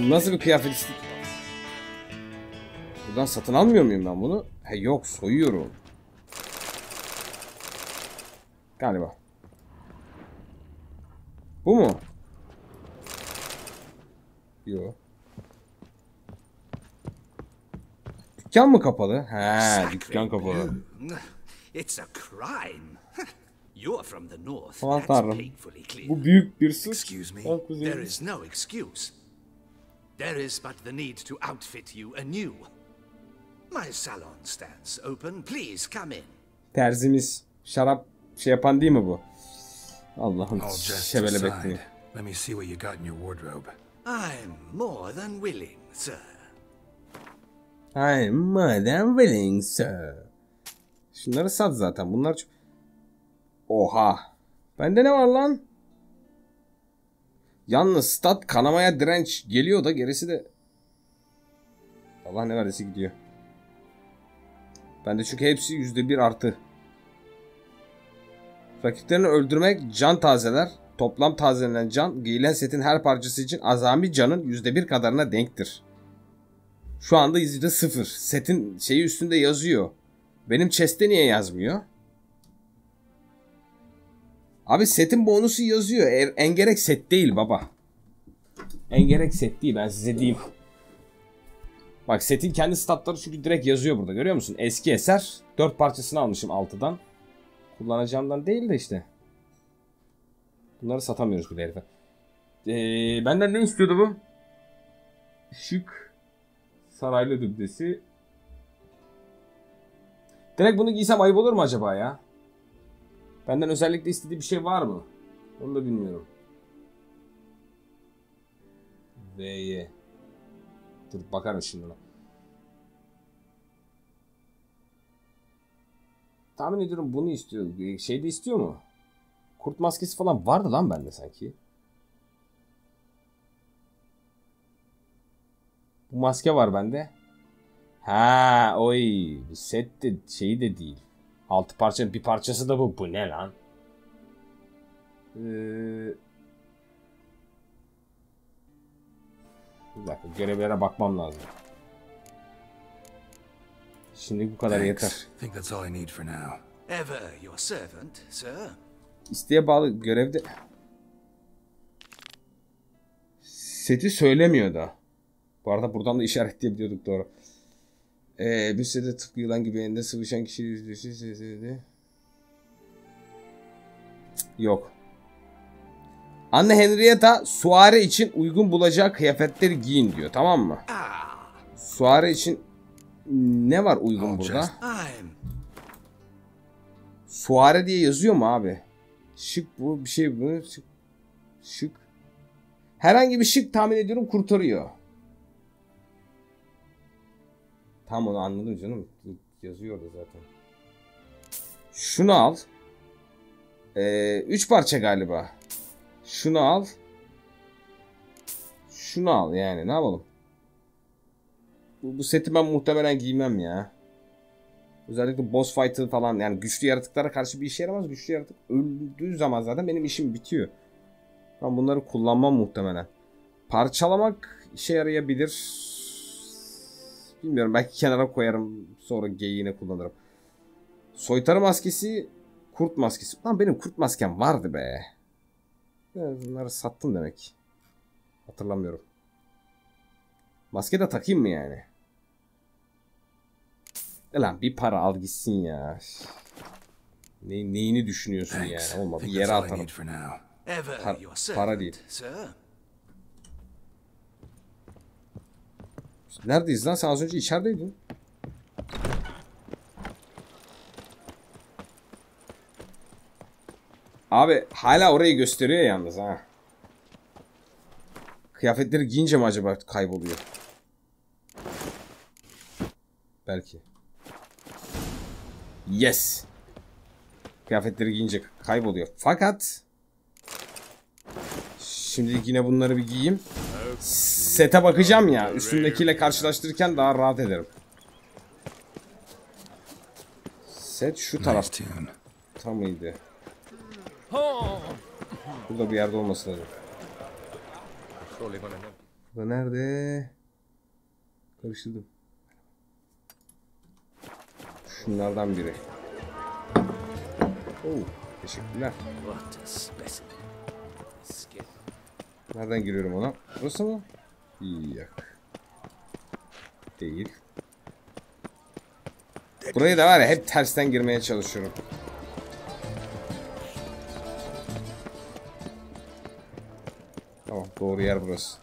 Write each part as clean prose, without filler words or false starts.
Nasıl bir kıyafet? Buradan satın almıyor muyum ben bunu? He yok, soyuyorum. Galiba. Bu mu? Yok. Dükkan mı kapalı? He, dükkan kapalı. It's a crime. You're from the north. Aman That's tanrım. painfully clear. Bu büyük bir suç. Excuse me. There is no excuse. There is but the need to outfit you anew. My salon stands open. Please come in. Terzimiz şarap şey yapan değil mi bu? Allah'ım şebele bekleyin. Let me see what you got in your wardrobe. I'm more than willing, sir. I'm more than willing, sir. Şunları sat zaten. Bunlar çok... Oha. Bende ne var lan? Yalnız stat kanamaya direnç geliyor da gerisi de... Allah ne verdiyse gidiyor. Bende çünkü hepsi %1 artı. Rakiplerini öldürmek can tazeler. Toplam tazelenen can giyilen setin her parçası için azami canın %1 kadarına denktir. Şu anda %0. Setin şeyi üstünde yazıyor. Benim chest'te niye yazmıyor? Abi setin bonusu yazıyor. En gerek set değil baba. En gerek set değil, ben size diyeyim. Bak setin kendi statları çünkü direkt yazıyor burada, görüyor musun? Eski eser 4 parçasını almışım 6'dan. Kullanacağımdan değil de işte. Bunları satamıyoruz bile herife. Benden ne istiyordu bu? Şık saraylı dübdesi. Direkt bunu giysem ayıp olur mu acaba ya? Benden özellikle istediği bir şey var mı? Onu da bilmiyorum. V'ye. Dur bakarım şimdi ona. Tahmin ediyorum bunu istiyor. Şeyde istiyor mu? Kurt maskesi falan vardı lan bende sanki. Bu maske var bende. Ha, oy. Bu set de şeyi de değil. 6 parçanın bir parçası da bu. Bu ne lan? Bir dakika, görevlere bakmam lazım. Şimdi bu kadar yeter. Ever your servant, sir. İsteğe bağlı görevde... Seti söylemiyor da. Bu arada buradan da işaretleyebiliyorduk, doğru. Bir sete tıpkı yılan gibi elinde sıvışan kişi yüzdesi... Yok. Anne Henrietta suare için uygun bulacağı kıyafetleri giyin diyor, tamam mı? Suare için ne var uygun burada? Suare diye yazıyor mu abi? Şık bu bir şey bu. Şık. Herhangi bir şık tahmin ediyorum kurtarıyor. Tam onu anladım canım. Yazıyordu zaten. Şunu al. 3 parça galiba. Şunu al. Şunu al yani, ne yapalım? Bu seti ben muhtemelen giymem ya. Özellikle boss fight'ı falan, yani güçlü yaratıklara karşı bir işe yaramaz. Güçlü yaratık öldüğü zaman zaten benim işim bitiyor. Ben bunları kullanmam muhtemelen. Parçalamak işe yarayabilir. Bilmiyorum, belki kenara koyarım, sonra geyiğine kullanırım. Soytarı maskesi, kurt maskesi. Lan benim kurt maskem vardı be. Bunları sattım demek. Hatırlamıyorum. Maske de takayım mı yani? Lan bir para al gitsin ya. Neyini düşünüyorsun yani? Olmadı yere atarım. Para değil. Neredeyiz lan? Sen az önce içerideydin. Abi hala orayı gösteriyor yalnız ha. Kıyafetleri giyince mi acaba kayboluyor? Belki. Yes. Kıyafetleri giyince kayboluyor. Fakat şimdi yine bunları bir giyeyim. Sete bakacağım ya. Üstündekiyle karşılaştırırken daha rahat ederim. Set şu taraf. Tam mıydı? Burada bir yerde olması lazım. Bu nerede? Karıştırdım. Şunlardan biri. Oh, teşekkürler. Nereden giriyorum ona? Burası mı? Yok. Değil. Burayı da var ya hep tersten girmeye çalışıyorum. Tamam, doğru yer burası.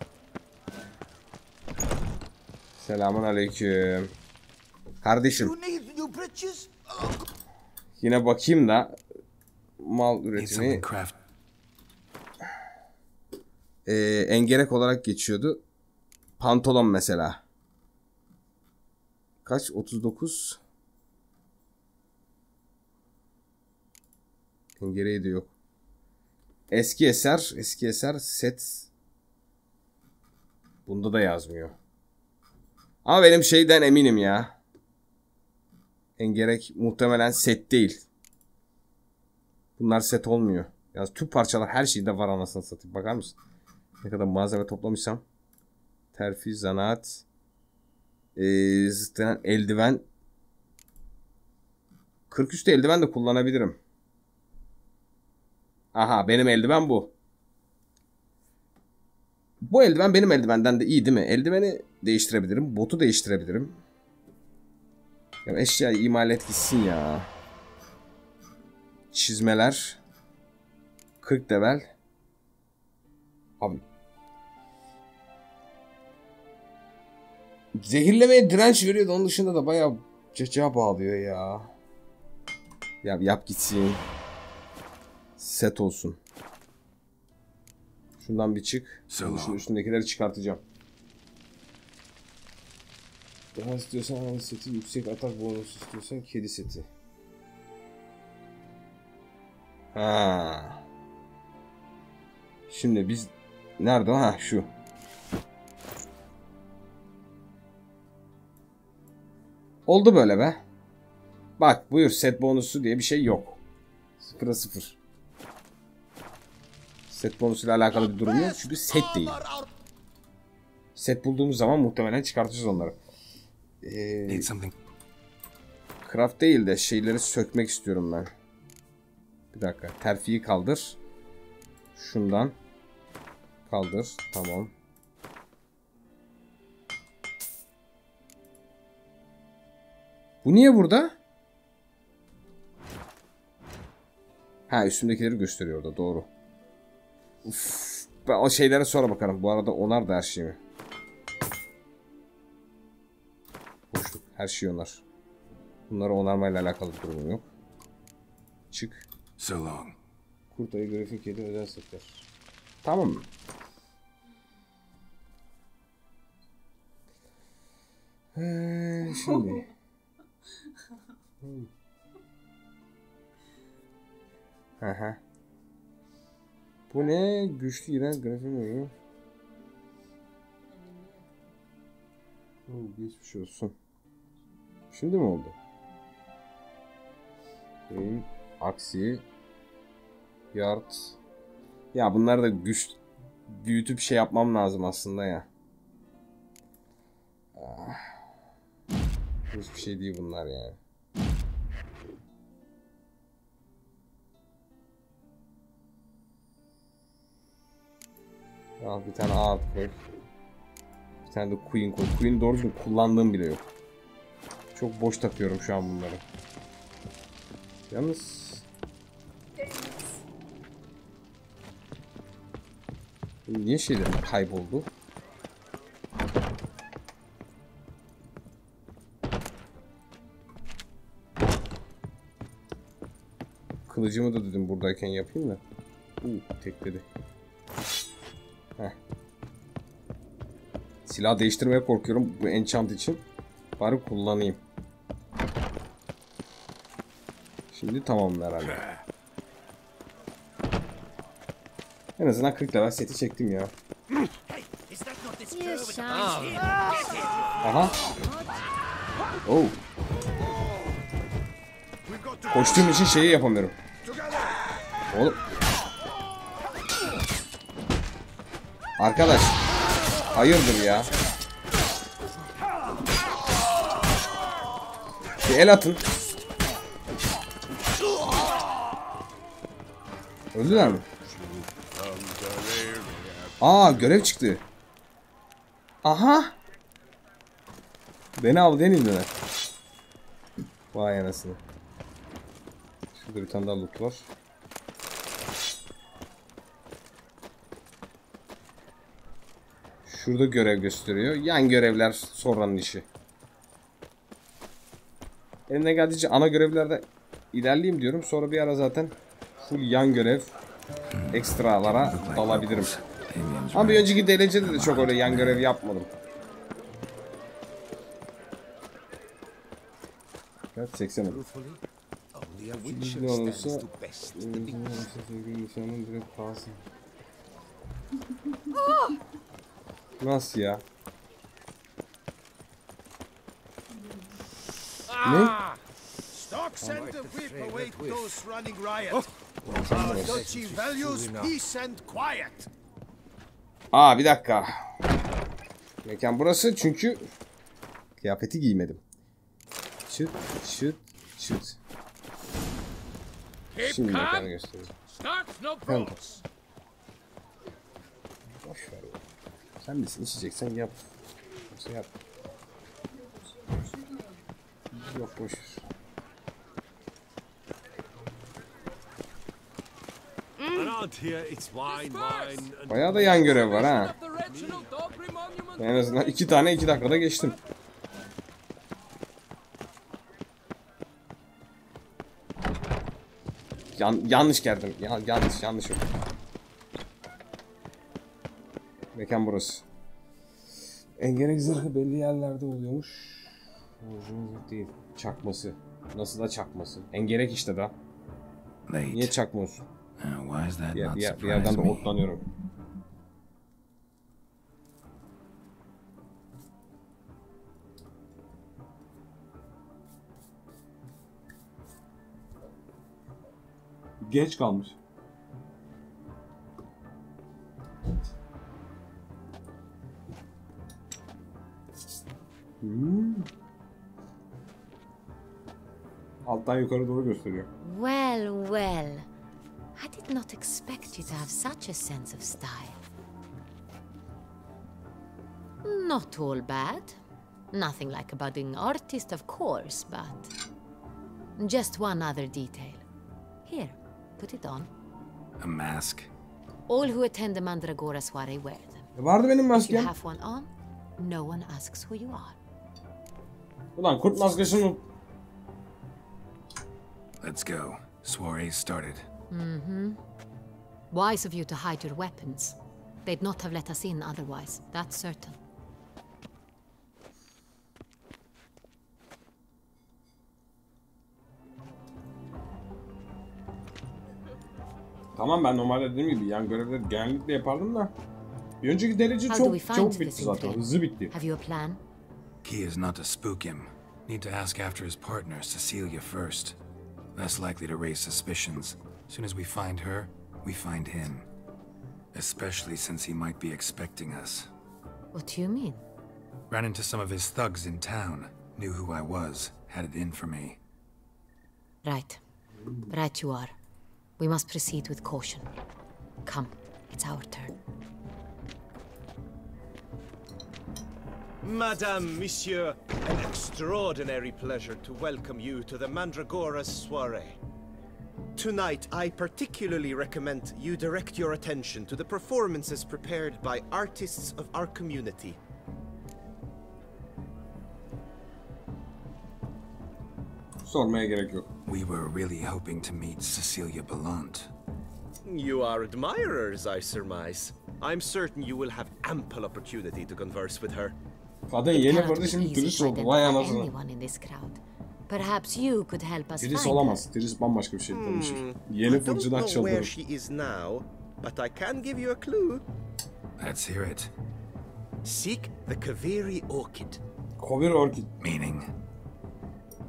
Selamun aleyküm. Kardeşim. Yine bakayım da mal üretimi engerek olarak geçiyordu. Pantolon mesela. Kaç? 39. Engereği de yok. Eski eser set. Bunda da yazmıyor. Ama benim şeyden eminim ya. Engerek muhtemelen set değil. Bunlar set olmuyor. Yani tüm parçalar her şeyde var anasını satayım. Bakar mısın? Ne kadar malzeme toplamışsam. Terfi, zanaat. Zıttenen eldiven. 40 üstü eldiven de kullanabilirim. Aha, benim eldiven bu. Bu eldiven benim eldivenden de iyi değil mi? Eldiveni değiştirebilirim. Botu değiştirebilirim. Ya eşyayı imal et gitsin ya. Çizmeler. 40 level. Abi. Zehirlemeye direnç veriyordu. Onun dışında da bayağı caca bağlıyor ya. Ya yap gitsin. Set olsun. Şundan bir çık. Şimdi üstündekileri çıkartacağım. Daha istiyorsan aynı seti, yüksek atak bonusu istiyorsan kedi seti. Ha. Şimdi biz nerede o? Ha şu. Oldu böyle be. Bak buyur, set bonusu diye bir şey yok. 0'a 0. Set bonusuyla alakalı bir durum yok çünkü set değil. Set bulduğumuz zaman muhtemelen çıkartacağız onları. Craft değil de şeyleri sökmek istiyorum ben. Bir dakika. Terfiyi kaldır. Şundan. Kaldır. Tamam. Bu niye burada? Ha, üstündekileri gösteriyor orada. Doğru. Uf, ben o şeylere sonra bakarım. Bu arada onar da her şeyimi. Boşluk. Her şey onar. Bunları onarmayla alakalı bir durum yok. Çık. So long. Kurt ayı, grafik kedi, özel setler. Tamam mı? Şimdi. Aha. Bu ne? Güçlü iğren grafik mi? Geçmiş olsun. Şimdi mi oldu? Aksi. Yard. Ya bunlar da güç büyütüp şey yapmam lazım aslında ya. Hiçbir şey değil bunlar ya. Al bir tane art koy. Bir tane de queen koy. Queen doğru düzgün kullandığım bile yok. Çok boş takıyorum şu an bunları. Yalnız niye şeyler kayboldu? Kılıcımı da dedim buradayken yapayım da. Tekledi. Heh. Silah değiştirmeye korkuyorum bu enchant için. Bari kullanayım. Şimdi tamam herhalde. En azından 40 level seti çektim ya. Aha. Oh. Koştuğum için şeyi yapamıyorum. Oğlum. Arkadaş. Hayırdır ya? Bir el atın. Öldüler mi? Aa, görev çıktı. Aha. Beni al denildiler. Vay anasını. Şurada bir tane daha loot var. Şurada görev gösteriyor. Yan görevler sonranın işi. Eline geldiğince ana görevlerde ilerleyeyim diyorum. Sonra bir ara zaten full yan görev ekstralara dalabilirim. Ama bir önceki DLC'de de çok öyle yan görev yapmadım. Evet, 80 oldu. Ne olursa direkt kalsın. Nasıl ya? Ne? Aa, bir dakika. Mekan burası çünkü kıyafeti giymedim. Çıt çıt çıt. Şimdi mekanı göstereceğim. Kanka. Boş ver. Sen misin? İçeceksen yap. Yoksa yap. Yok, boş ver. Bayağı da yan görev var ha. En azından 2 tane 2 dakikada geçtim. Yanlış geldim. Yanlış oldu. Mekan burası. Engerek zırhı belli yerlerde oluyormuş. Orijinal değil. Çakması. Nasıl da çakması? Engerek işte da. Niye çakmıyorsun? Bir yerden de otlanıyorum. Geç kalmış. Alttan yukarı doğru gösteriyor. Well, well. I did not expect you to have such a sense of style. Not all bad. Nothing like a budding artist, of course, but just one other detail. Here, put it on. A mask? All who attend the Mandragora soiree wear them. Vardı benim If you maskem. have one on, no one asks who you are. Ulan kurt maskesini. Let's go. Soiree started. Wise of you to hide your weapons. They'd not have let us in otherwise, that's certain. Tamam, ben normalde dediğim gibi yan görevleri genellikle yapardım da. Bir önceki derece çok çabuk bitti zaten. Hızlı bitti. Have you a plan? Key is not to spook him. Need to ask after his partner, Cecilia, first. Less likely to raise suspicions. Soon as we find her, we find him. Especially since he might be expecting us. What do you mean? Ran into some of his thugs in town. Knew who I was. Had it in for me. Right. Right you are. We must proceed with caution. Come, it's our turn. Madame, Monsieur, an extraordinary pleasure to welcome you to the Mandragora's soiree. Tonight, I particularly recommend you direct your attention to the performances prepared by artists of our community. Sormaya gerek yok. We were really hoping to meet Cecilia Ballant. You are admirers, I surmise. I'm certain you will have ample opportunity to converse with her. Kadın It yeni cannot vurdu be şimdi easy turist to oldu. Vay identify anasını. anyone in this crowd. Perhaps you could help us Turist find olamaz. her. Turist bambaşka bir şey tabii. I Yeni don't fırçadan know where çıldırır. she is now, but I can give you a clue. Let's hear it. Seek the Kaveri orchid. Kovir orkid. Meaning?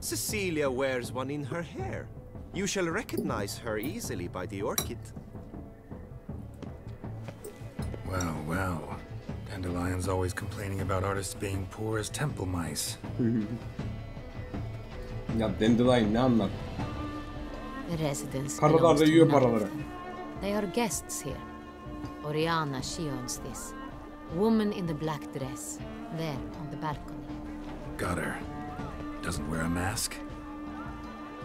Cecilia wears one in her hair. You shall recognize her easily by the orchid. Well, well. Dandelion's always complaining about artists being poor as temple mice. Ya Dandelion ne anlat? The residence Karılar belongs da to yiyor none of paraları. them. They are guests here. Oriana, she owns this. Woman in the black dress, there on the balcony. Got her. Doesn't wear a mask?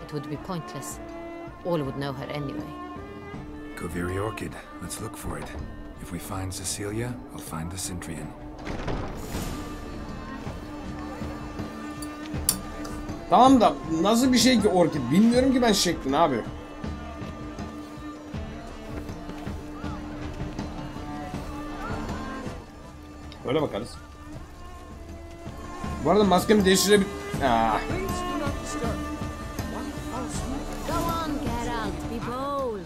It would be pointless. All would know her anyway. Koviri Orchid. Let's look for it. If we find Cecilia, we'll find the Centrian. Tamam da nasıl bir şey ki orkid? Bilmiyorum ki ben şeklini abi. Öyle bakarız. Bu arada maskemi değiştirebil... Ah. Go on, Geralt, be bold.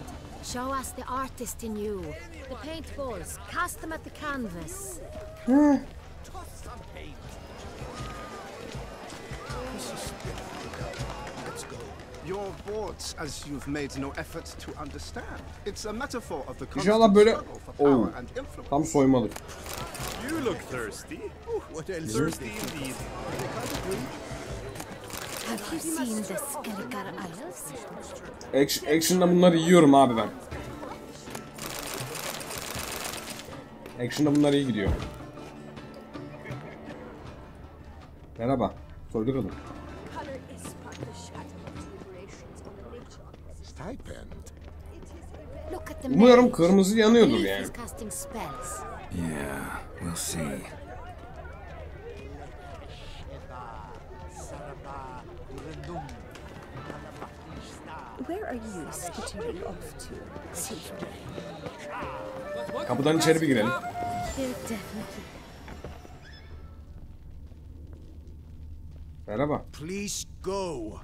Show us the artist in you. The paintballs, cast them at the canvas. You're bored as you've made no effort to understand. It's a metaphor of the İnşallah constant böyle... struggle for Oh, power and influence. tam soymalık. You look thirsty. What else? Thirsty indeed. Have you seen the Skelligar Isles? Action'da bunları yiyorum abi ben. Action'da bunlar iyi gidiyor. Merhaba. Soylu kadın. Look at the Umarım mage. kırmızı yanıyordur Believe yani. he's casting spells. Yeah, we'll see. Where are you skittering off to, Silver? Kapıdan içeri bir girelim. They're definitely. Merhaba. Please go.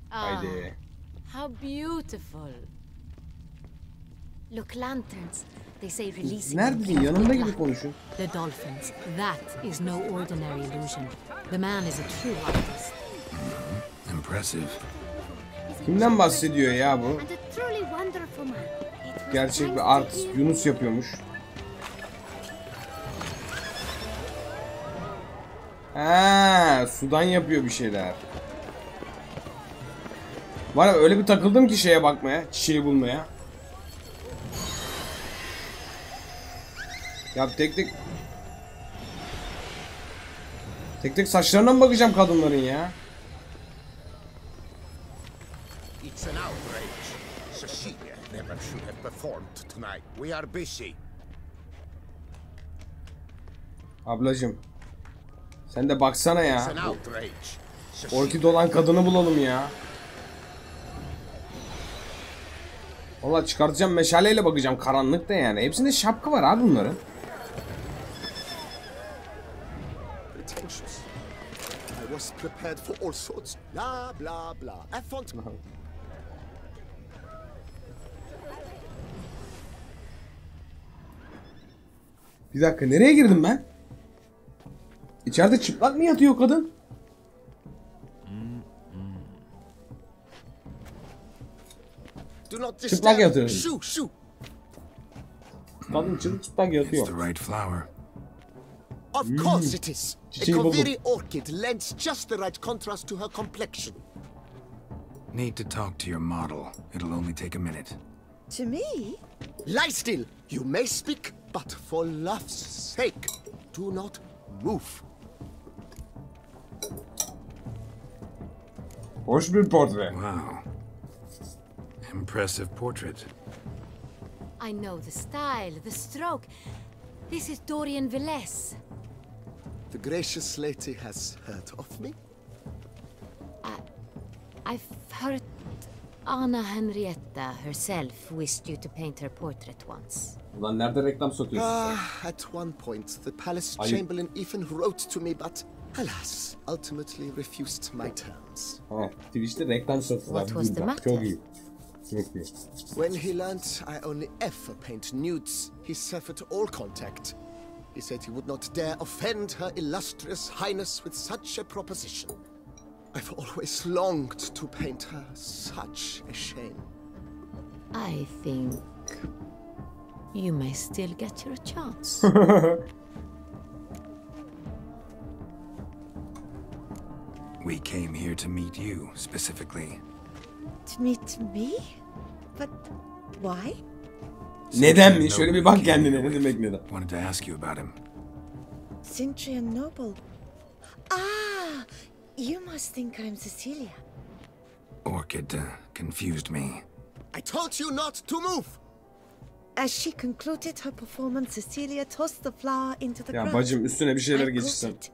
Haydi. How beautiful. Look, lanterns. They say releasing them Neredesin? cleans Yanımda the gibi black. konuşun. The dolphins. That is no ordinary illusion. The man is a true artist. Impressive. Kimden bahsediyor ya bu? And a truly wonderful man. It was Gerçek thanks bir to artist. him. Yunus yapıyormuş. Ha, sudan yapıyor bir şeyler. Var ya öyle bir takıldım ki şeye bakmaya, çiçeği bulmaya. Ya tek saçlarına mı bakacağım kadınların ya? It's an outrage. Cecilia never should have performed tonight. We are busy. Ablacım. Sen de baksana It's ya. an outrage. Orkid olan kadını bulalım ya. Valla çıkartacağım, meşaleyle bakacağım karanlıkta yani. Hepsinde şapka var abi bunların. Pretentious. I was prepared for all sorts. Blah, blah, blah. Affront. Bir dakika, nereye girdim ben? İçeride çıplak mı yatıyor kadın? Do not Çıplak disturb. yatıyor. Shoo, shoo. Kadın çıplak It's yatıyor. the right flower. Of course it is. A Çiçeği buldum. Koviri orchid lends just the right contrast to her complexion. Need to talk to your model. It'll only take a minute. To me? Lie still. You may speak, but for love's sake, do not move. Hoş bir portre. Wow. Impressive portrait. I know the style, the stroke. This is Dorian Velez. The gracious lady has heard of me. I've heard Anna Henrietta herself wished you to paint her portrait once. Ulan nerede reklam sokuyorsun sen? At one point, the palace Are you- chamberlain even wrote to me, but alas, ultimately refused my terms. Ha, Twitch'te reklam satıyorlar. What was the matter? Çok iyi. Çok iyi. When he learned I only ever paint nudes, he severed all contact. He said he would not dare offend her illustrious highness with such a proposition. I've always longed to paint her. Such a shame. I think You may still get your chance. We came here to meet you, specifically. To meet me? But why? Neden mi? Şöyle bir bak kendine. Ne demek neden? Wanted to ask you about him. Cintrian Noble. Ah! You must think I'm Cecilia. Orchid confused me. I told you not to move! As she concluded her performance, Cecilia tossed the flower into the Ya crowd. bacım üstüne bir şeyler I geçirsen. caught it,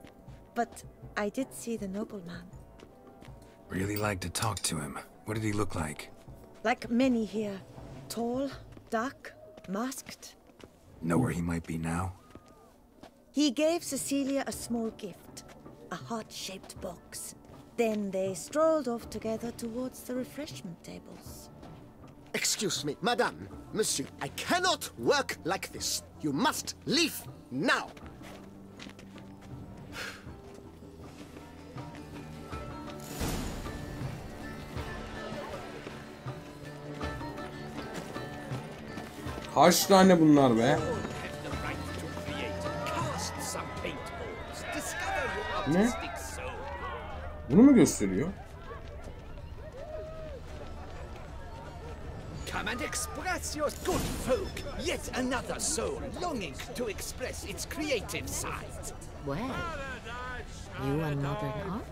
but I did see the nobleman. Really like to talk to him. What did he look like? Like many here. Tall, dark, masked. Know where he might be now? He gave Cecilia a small gift, a heart-shaped box. Then they strolled off together towards the refreshment tables. Excuse me, madame, monsieur, I cannot work like this. You must leave now. Kaç tane bunlar be? Ne? Bunu mu gösteriyor? Come and express your good folk. Yet another soul longing to express its creative side. Well, you are modern art?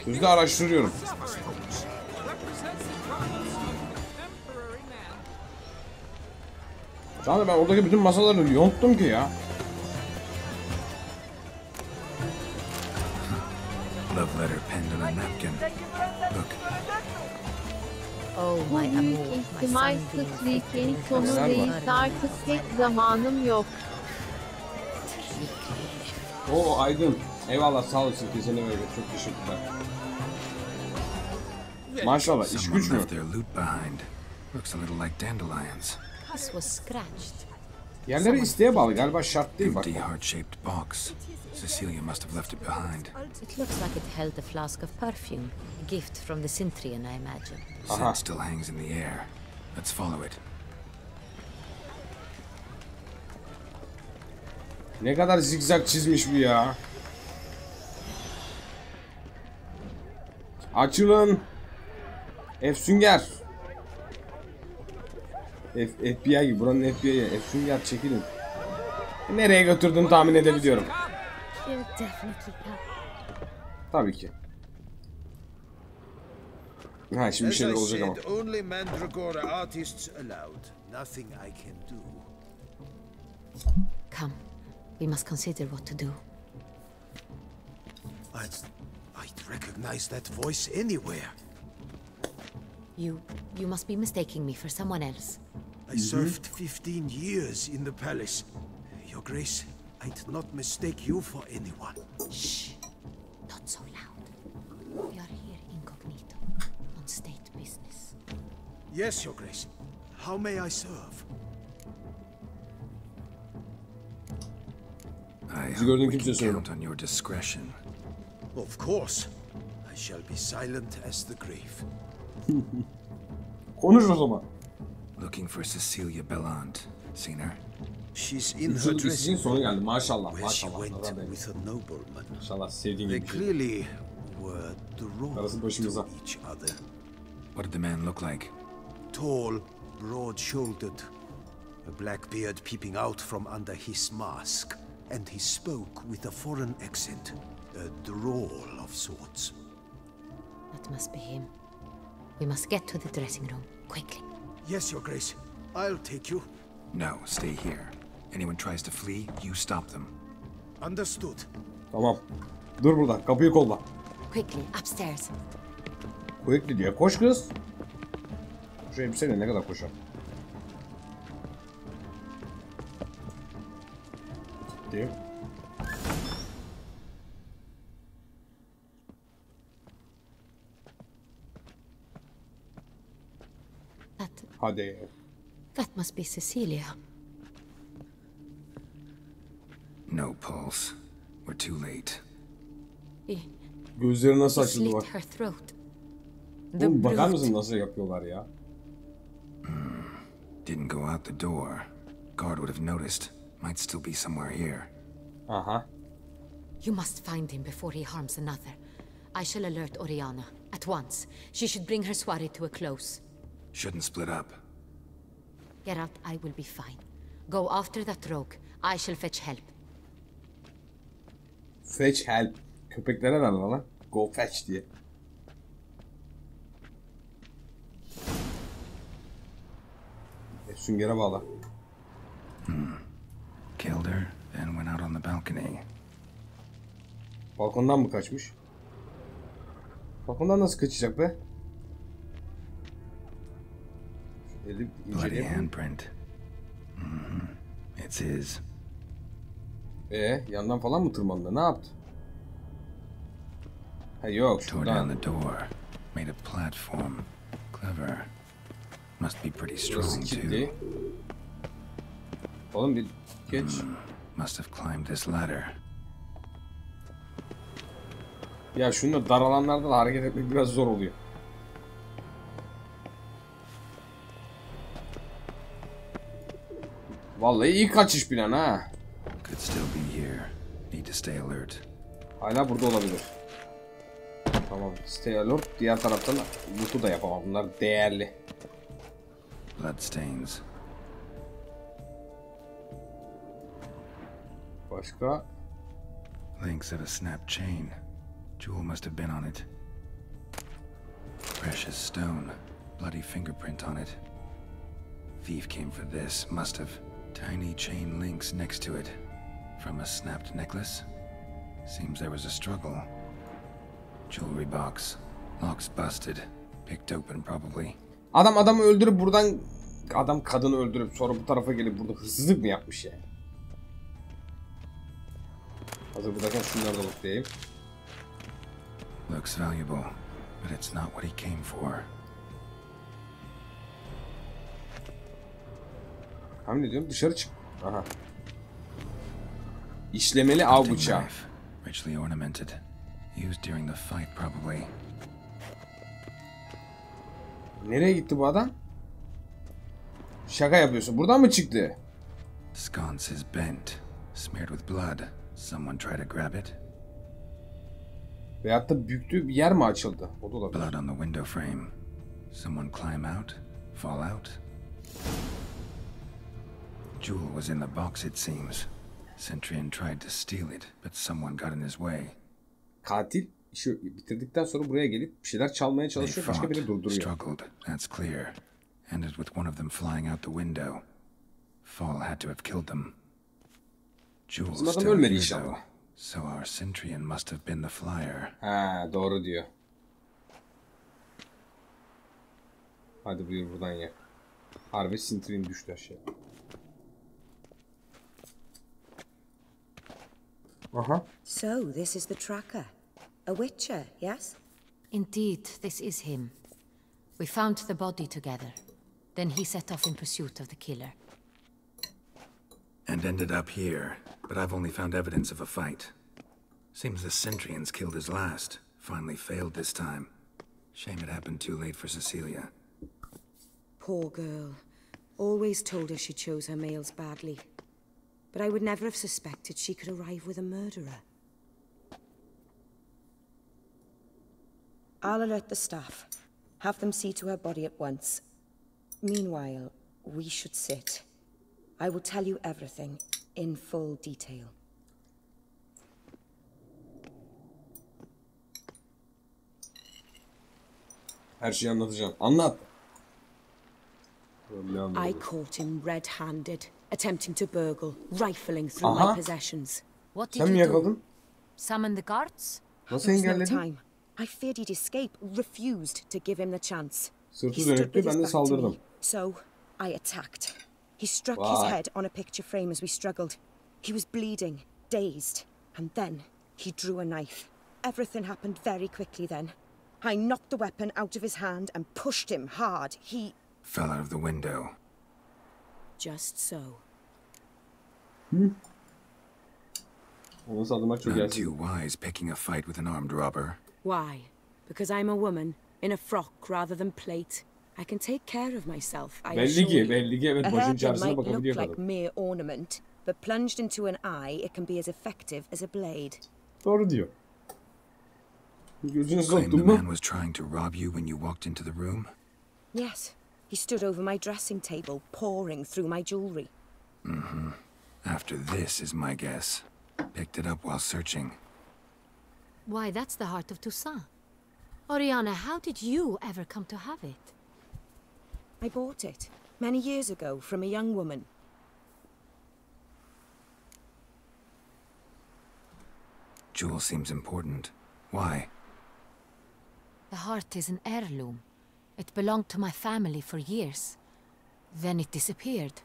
Sözde araştırıyorum. Şu anda ben oradaki bütün masaları yonttum ki ya. Love letter penned on a napkin. Look. Oh Bu my büyük amour, my ihtimal sunbeam. Street'in sonu Güzel var. reis, artık tek zamanım yok. Oo Aydın. Eyvallah sağ olasın kesene böyle çok teşekkürler. Maşallah iş güç Someone mü? left their loot behind. Looks a little like dandelions. This was scratched. Yerleri isteğe bağlı galiba şart değil bak. Empty heart-shaped box. Cecilia must have left it behind. It looks like it held a flask of perfume. A gift from the Cintrian, I imagine. Scent still hangs in the air. Let's follow it. Ne kadar zigzag çizmiş bu ya. Açılın. F-Sünger. FBI gibi. Buranın FBI'ye. F-Sünger çekilin. Nereye götürdüğünü tahmin edebiliyorum. Tabii ki. Ha şimdi bir şeyler olacak ama. Only Mandragora artists allowed. Nothing I can do. Come, we must consider what to do. I'd recognize that voice anywhere. You must be mistaking me for someone else. I served 15 years in the palace. Your Grace, I'd not mistake you for anyone. Shh! Not so loud. We are here incognito, on state business. Yes, Your Grace. How may I serve? I Bizi gördüğün hope we kimse can söyle. count on your discretion. Of course. I shall be silent as the grave. Konuş o zaman. Looking for Cecilia Bellant. Seen her? She's in her Yılın işinin dressing sonu geldi maşallah where she maşallah. went Nazar değmesin. with a nobleman. İnşallah sevdiğin They gibi. şey. clearly were drawn Karısı başımıza. to each other. What did the man look like? Tall, broad-shouldered, a black beard peeping out from under his mask, and he spoke with a foreign accent, a drawl of sorts. That must be him. We must get to the dressing room, quickly. Yes, Your Grace. I'll take you. No, stay here. Anyone tries to flee, you stop them. Understood. Tamam. Dur burada. Kapıyı kolla. Quickly, upstairs. Quickly diye. Koş kız. Şu elbiseyle ne kadar koşar. Gitti. Hadi. That must be Cecilia. No pulse. We're too late. Gözleri nasıl açıldı Slit bak. her throat. Oğlum bakar mısın nasıl yapıyorlar ya? Didn't go out the door. Guard would have noticed. Might still be somewhere here. Aha. You must find him before he harms another. I shall alert Oriana at once. She should bring her soiree to a close. Shouldn't split up. Geralt, I will be fine. Go after that rogue. I shall fetch help. Fetch help. Köpeklere ver lan. Go fetch diye. Süngere bağla. Killed her, then went out on the balcony. Balkondan mı kaçmış? Balkondan nasıl kaçacak be? Bloody handprint. It's his. Yandan falan mı tırmandı? Ne yaptı? Ha yok, Tore down the door. Made a platform. Clever. Must be pretty strong too. Oğlum bir geç. Must have climbed this ladder. Ya şununla dar alanlarda da hareket etmek biraz zor oluyor. Vallahi iyi kaçış planı ha. Could still be here. Need to stay alert. Hala burada olabilir. Tamam, stay alert. Diğer taraftan loot'u da yapamam. Bunlar değerli. Bloodstains. Başka? Links of a snapped chain. Jewel must have been on it. Precious stone. Bloody fingerprint on it. Thief came for this. Must have. Tiny chain links next to it. From a snapped necklace. Seems there was a struggle. Jewelry box. Lock's busted. Picked open probably. Adamı öldürüp buradan... Adam kadını öldürüp sonra bu tarafa gelip burada hırsızlık mı yapmış yani? Hazır buradayken şunları da lootlayayım. Looks valuable, but it's not what he came for. Hem ne diyorum? Dışarı çık. Aha. İşlemeli av bıçağı. Richly ornamented. Used during the fight probably. Nereye gitti bu adam? Şaka yapıyorsun. Buradan mı çıktı? Sconce is bent, smeared with blood. Someone try to grab it. Veyahut da büktüğü bir yer mi açıldı? O da olabilir. Blood on the window frame. Someone climb out, fall out. Jewel was in the box it seems. Centurion tried to steal it, but someone got in his way. Katil işi bitirdikten sonra buraya gelip bir şeyler çalmaya çalışıyor. Başka biri durduruyor. Struggled, that's clear. Ended with one of them flying out the window. Fall had to have killed them. Jewel's still here though, so our Centurion must have been the flyer. Ha, doğru diyor. Hadi buyur buradan ya. Harbi Centurion düştü aşağı. Aha. So, this is the tracker. A witcher, yes? Indeed, this is him. We found the body together. Then he set off in pursuit of the killer. And ended up here, but I've only found evidence of a fight. Seems the Centurions killed his last. Finally failed this time. Shame it happened too late for Cecilia. Poor girl. Always told her she chose her males badly. But I would never have suspected she could arrive with a murderer. I'll alert the staff. Have them see to her body at once. Meanwhile, we should sit. I will tell you everything in full detail. Her şeyi anlatacağım. Anlat. I caught him red-handed, attempting to burgle, rifling through my possessions. What did you do? Summon the guards? Nasıl engelledin? No time. I feared he'd escape, refused to give him the chance. Sırtı dönüktü, ben de saldırdım. So, I attacked. He struck his head on a picture frame as we struggled. He was bleeding, dazed, and then he drew a knife. Everything happened very quickly then. I knocked the weapon out of his hand and pushed him hard. He fell out of the window. Just so. Onu saldırmak çok Not too wise picking a fight with an armed robber. Why? Because I'm a woman, in a frock rather than plate, I can take care of myself. I Belli ki, assure you. evet A başın hairpin çaresine might look bakabiliyor like kadın. mere ornament, but plunged into an eye, it can be as effective as a blade. Doğru diyor. Gözünü Claim the soktun man mu? was trying to rob you when you walked into the room? Yes. He stood over my dressing table, pouring through my jewelry. Mm-hmm. After this is my guess. Picked it up while searching. Why, that's the heart of Toussaint. Oriana, how did you ever come to have it? I bought it many years ago from a young woman. Jewel seems important. Why? The heart is an heirloom. It belonged to my family for years. Then it disappeared.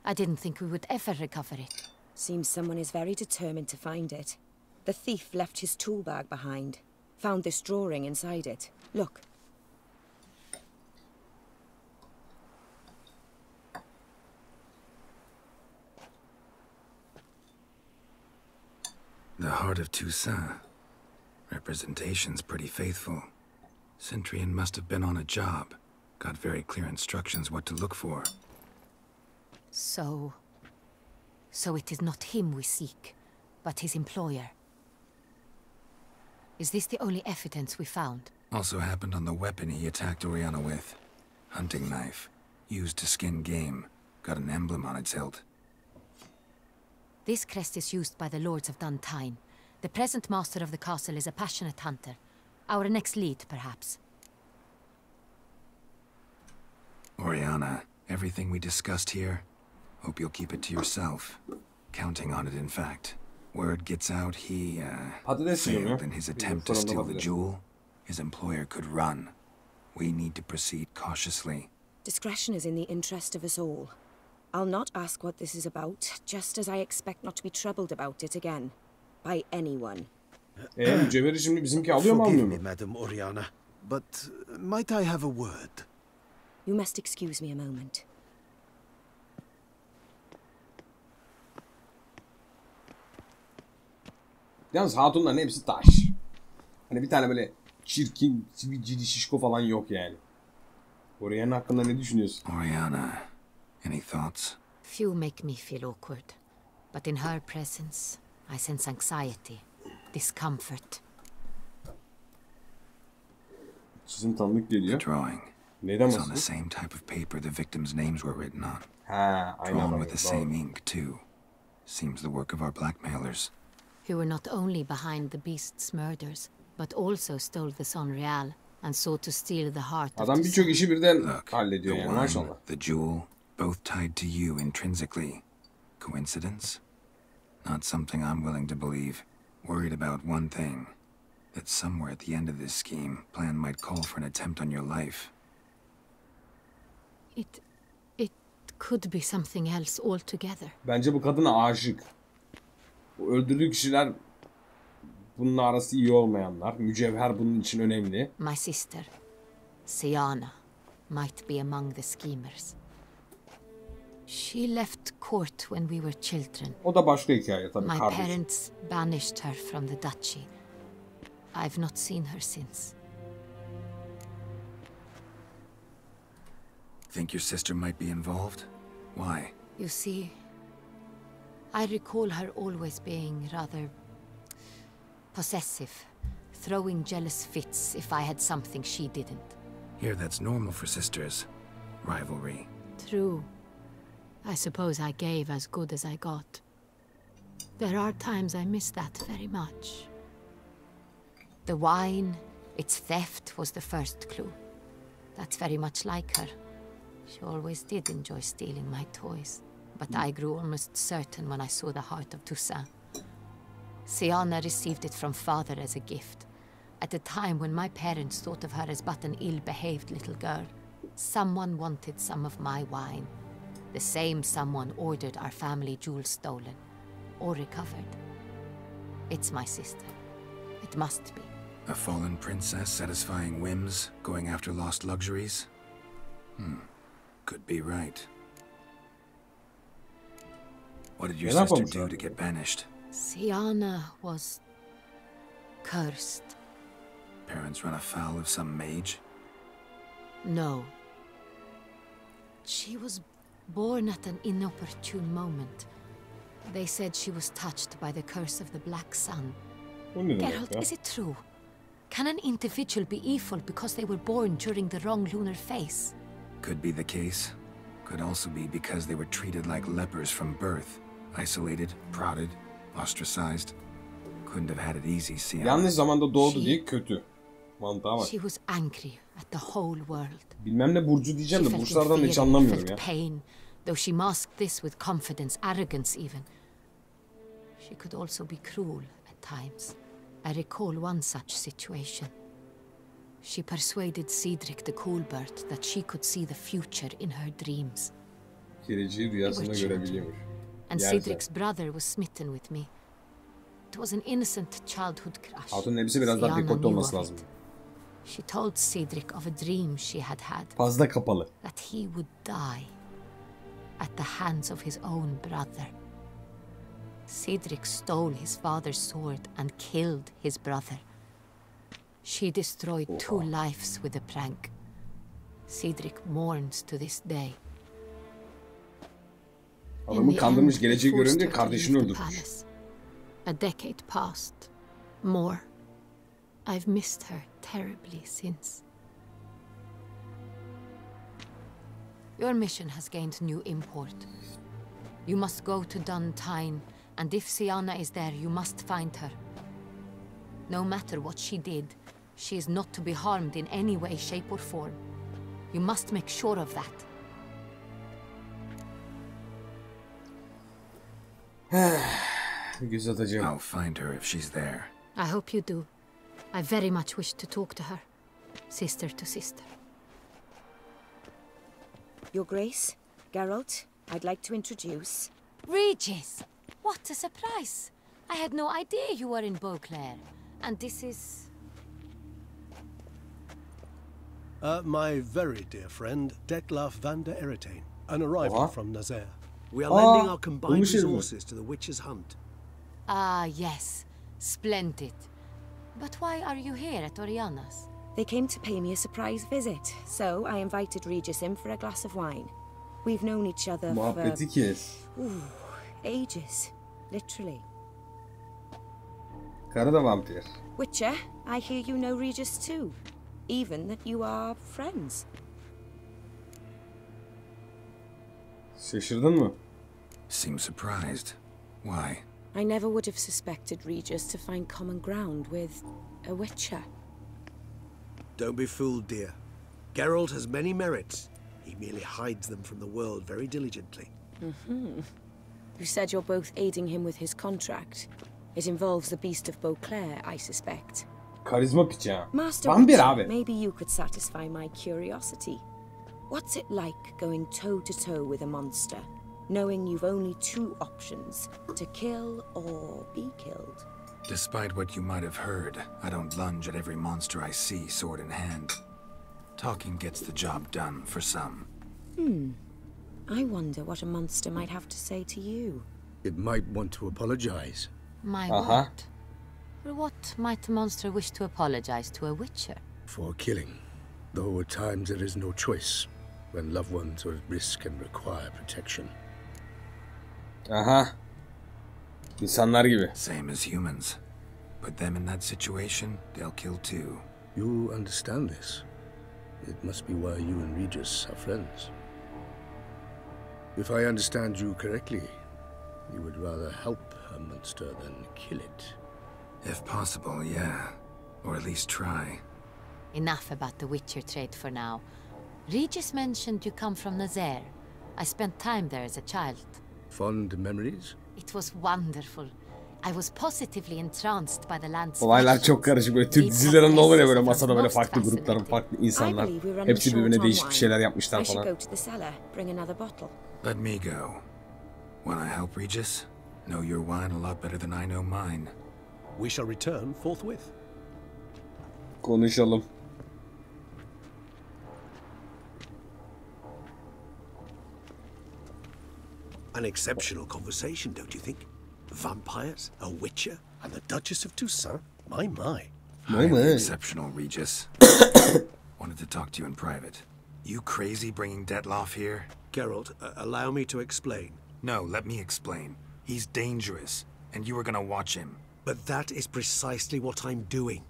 I didn't think we would ever recover it. Seems someone is very determined to find it. The thief left his tool bag behind. Found this drawing inside it. Look. The heart of Toussaint. Representation's pretty faithful. Centurion must have been on a job. Got very clear instructions what to look for. So it is not him we seek, but his employer. Is this the only evidence we found? Also happened on the weapon he attacked Oriana with. Hunting knife. Used to skin game. Got an emblem on its hilt. This crest is used by the lords of Duntine. The present master of the castle is a passionate hunter. Our next lead, perhaps. Oriana, everything we discussed here, hope you'll keep it to yourself. Counting on it, in fact. Word gets out he, failed in his attempt to steal the jewel. His employer could run. We need to proceed cautiously. Discretion is in the interest of us all. I'll not ask what this is about, just as I expect not to be troubled about it again. By anyone. Mücevheri şimdi bizimki alıyor mu almıyor mu? Forgive me, Madam Oriana, but might I have a word? You must excuse me a moment. Yalnız hatunların hepsi taş. Hani bir tane böyle çirkin, sivilcili şişko falan yok yani. Oriana hakkında ne düşünüyorsun? Oriana, any thoughts? Few make me feel awkward, but in her presence, I sense anxiety, discomfort. Çizim tanıdık geliyor. The drawing. Neyden It's on the bahsediyor? same type of paper the victims' names were written on. Ha, aynı Drawn adam. with the same ink, too. Seems the work of our blackmailers. Who were not only behind the beast's murders, but also stole the Son Real and sought to steal the heart of Adam birçok işi birden Look, hallediyor the yani wine, maşallah. the jewel, both tied to you intrinsically. Coincidence? Not something I'm willing to believe. Worried about one thing. That somewhere at the end of this scheme, plan might call for an attempt on your life. It could be something else altogether. Bence bu kadına aşık. Bu öldürdüğü kişiler bununla arası iyi olmayanlar. Mücevher bunun için önemli. My sister, Siana, might be among the schemers. She left court when we were children. O da başka hikaye tabii. My kardeş. parents banished her from the duchy. I've not seen her since. Think your sister might be involved? Why? You see, I recall her always being rather possessive, throwing jealous fits if I had something she didn't. Here that's normal for sisters. Rivalry. True. I suppose I gave as good as I got. There are times I miss that very much. The wine, its theft was the first clue. That's very much like her. She always did enjoy stealing my toys, but I grew almost certain when I saw the heart of Toussaint. Siana received it from father as a gift, at a time when my parents thought of her as but an ill-behaved little girl. Someone wanted some of my wine. The same someone ordered our family jewels stolen, or recovered. It's my sister. It must be. A fallen princess satisfying whims, going after lost luxuries? Could be right. What did your sister do to get banished? Siana was cursed. Parents run afoul of some mage? No, She was born at an inopportune moment. They said she was touched by the curse of the Black Sun. Geralt, is it true? Can an individual be evil because they were born during the wrong lunar phase? Could be the case. Could also be because they were treated like lepers from birth. Isolated, prodded, ostracized. Couldn't have had it easy, see. Yanlış zamanda doğdu diye kötü. Mantığa bak. She was angry at the whole world. Bilmem ne burcu diyeceğim de burçlardan hiç anlamıyorum ya. Pain, though she masked this with confidence, arrogance even. She could also be cruel at times. I recall one such situation. She persuaded Cedric the Coolbird that she could see the future in her dreams. Geleceği rüyasında görebiliyormuş. And Cedric's brother was smitten with me. It was an innocent childhood crush. Hatun elbise biraz daha dekolte olması lazım. She told Cedric of a dream she had had. Fazla kapalı. That he would die at the hands of his own brother. Cedric stole his father's sword and killed his brother. She destroyed 2 lives with a prank. Cedric mourns to this day. Adamı kandırmış, geleceği görünce kardeşini öldürmüş. A decade passed. More. I've missed her terribly since. Your mission has gained new import. You must go to Duntine, and if Sienna is there, you must find her. No matter what she did, she is not to be harmed in any way, shape or form. You must make sure of that. I'll find her if she's there. I hope you do. I very much wish to talk to her. Sister to sister. Your Grace, Geralt, I'd like to introduce... Regis! What a surprise! I had no idea you were in Beauclair. And this is... My very dear friend, Detlaf van der Eretain, an arrival from Nazaire. We are lending our combined resources to the Witch's hunt. Ah, yes. Splendid. But why are you here at Oriana's? They came to pay me a surprise visit, so I invited Regis in for a glass of wine. We've known each other for... ages. Literally. Karı da vampir. Witcher, I hear you know Regis too. Even that you are friends. Şaşırdın mı? Seem surprised. Why? I never would have suspected Regis to find common ground with a Witcher. Don't be fooled, dear. Geralt has many merits. He merely hides them from the world very diligently. You said you're both aiding him with his contract. It involves the Beast of Beauclair, I suspect. Karizma piçi ha. Master Vampir Witcher, abi. maybe you could satisfy my curiosity. What's it like going toe-to-toe with a monster, knowing you've only 2 options, to kill or be killed? Despite what you might have heard, I don't lunge at every monster I see, sword in hand. Talking gets the job done, for some. I wonder what a monster might have to say to you. It might want to apologize. My word. For what might a monster wish to apologize to a Witcher? For killing. Though at times there is no choice, when loved ones are at risk and require protection. Aha. İnsanlar gibi. Same as humans. Put them in that situation, they'll kill too. You understand this. It must be why you and Regis are friends. If I understand you correctly, you would rather help a monster than kill it. If possible, yeah. Or at least try. Enough about the Witcher trade for now. Regis mentioned you come from Nazaire. I spent time there as a child. Fond memories? It was wonderful. I was positively entranced by the landscape. Olaylar çok karışık. Böyle Türk dizilerinde olur ya, böyle masada böyle farklı grupların, farklı insanlar. Hepsi birbirine değişik bir şeyler yapmışlar falan. Let me go. Wanna help Regis? Know your wine a lot better than I know mine. We shall return forthwith. Konuşalım. An exceptional conversation, don't you think? Vampires, a Witcher, and the Duchess of Toussaint? My. Highly exceptional, Regis. Wanted to talk to you in private. You crazy bringing Detloff here? Geralt, allow me to explain. No, let me explain. He's dangerous, and you are gonna watch him. But that is precisely what I'm doing.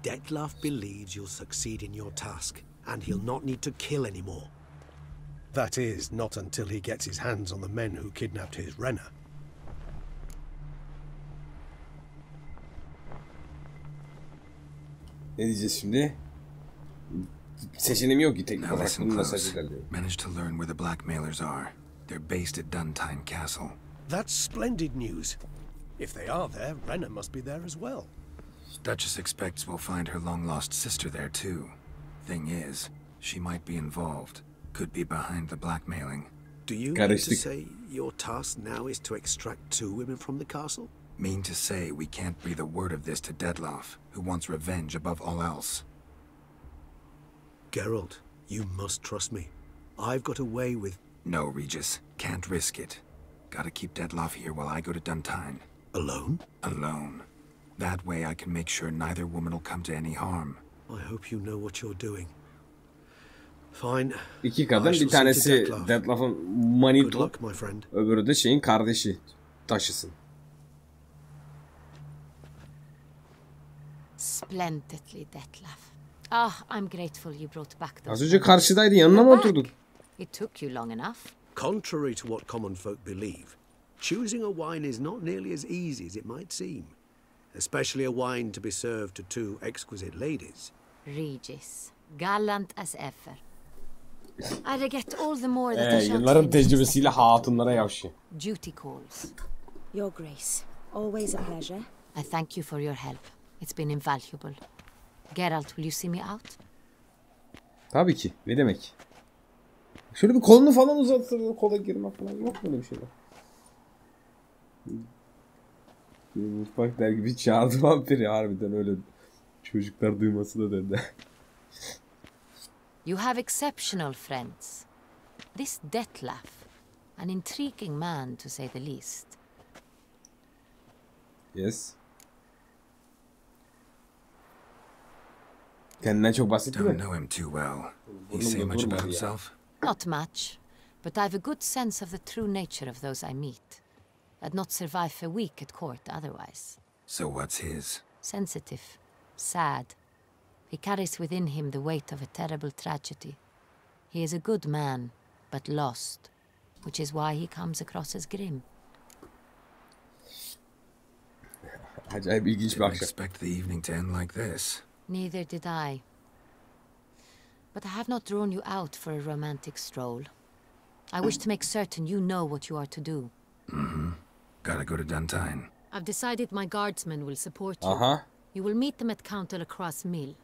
Detloff believes you'll succeed in your task, and he'll not need to kill anymore. That is, not until he gets his hands on the men who kidnapped his Renner. Ne diyeceğiz şimdi? Seçeneğim yok ki tek Now olarak listen bunu close. nasıl ilerliyor? Managed to learn where the blackmailers are. They're based at Duntine Castle. That's splendid news. If they are there, Renner must be there as well. Duchess expects we'll find her long-lost sister there too. Thing is, she might be involved. Could be behind the blackmailing. Do you mean to say your task now is to extract 2 women from the castle? Mean to say we can't breathe a word of this to Detloff, who wants revenge above all else. Geralt, you must trust me. I've got a way with... No, Regis. Can't risk it. Gotta keep Detloff here while I go to Duntine. Alone? Alone. That way I can make sure neither woman will come to any harm. I hope you know what you're doing. Fine. İki kadın, bir tanesi Detloff'un manito, öbürü de şeyin kardeşi, taşısın. Splendidly, Detloff. Ah, I'm grateful you brought back those. Az önce karşıdaydı, yanına mı oturdun? It took you long enough. Contrary to what common folk believe, choosing a wine is not nearly as easy as it might seem. Especially a wine to be served to 2 exquisite ladies. Regis, gallant as ever. I regret all the more that I yılların tecrübesiyle hatunlara yavşı. Duty calls. Your Grace, always a pleasure. I thank you for your help. It's been invaluable. Geralt, will you see me out? Tabii ki. Ne demek? Şöyle bir kolunu falan uzatsın, kola girmek falan yok böyle bir şeyler. Mutfak der gibi çağırdı vampiri, harbiden öyle çocuklar duyması da dedi. You have exceptional friends. This Detloff, an intriguing man to say the least. Yes. Kendinden çok bahsetti mi? Don't know him too well. He say much about himself? Not much, but I've a good sense of the true nature of those I meet. I'd not survive a week at court otherwise. So what's his? Sensitive, sad. He carries within him the weight of a terrible tragedy. He is a good man, but lost, which is why he comes across as grim. Acayip ilginç bir akşam. Didn't expect the evening to end like this. Neither did I. But I have not drawn you out for a romantic stroll. I wish to make certain you know what you are to do. Mm-hmm. Gotta go to Duntine. I've decided my guardsmen will support you. You will meet them at Count de la Croix Mill.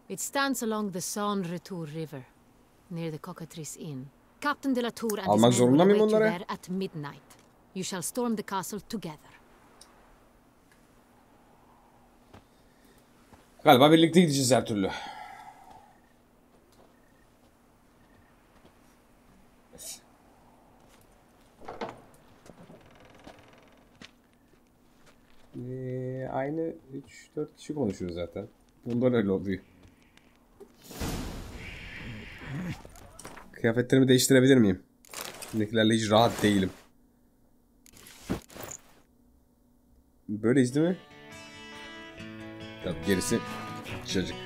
It stands along the Saône Retour River, near the Cockatrice Inn. Captain de la Tour and his men will await you there at midnight. You shall storm the castle together. Galiba birlikte gideceğiz her türlü. Aynı 3-4 kişi konuşuyoruz zaten. Bundan öyle oluyor. Kıyafetlerimi değiştirebilir miyim? Şimdikilerle hiç rahat değilim. Böyleyiz değil mi? Tabii gerisi şacık.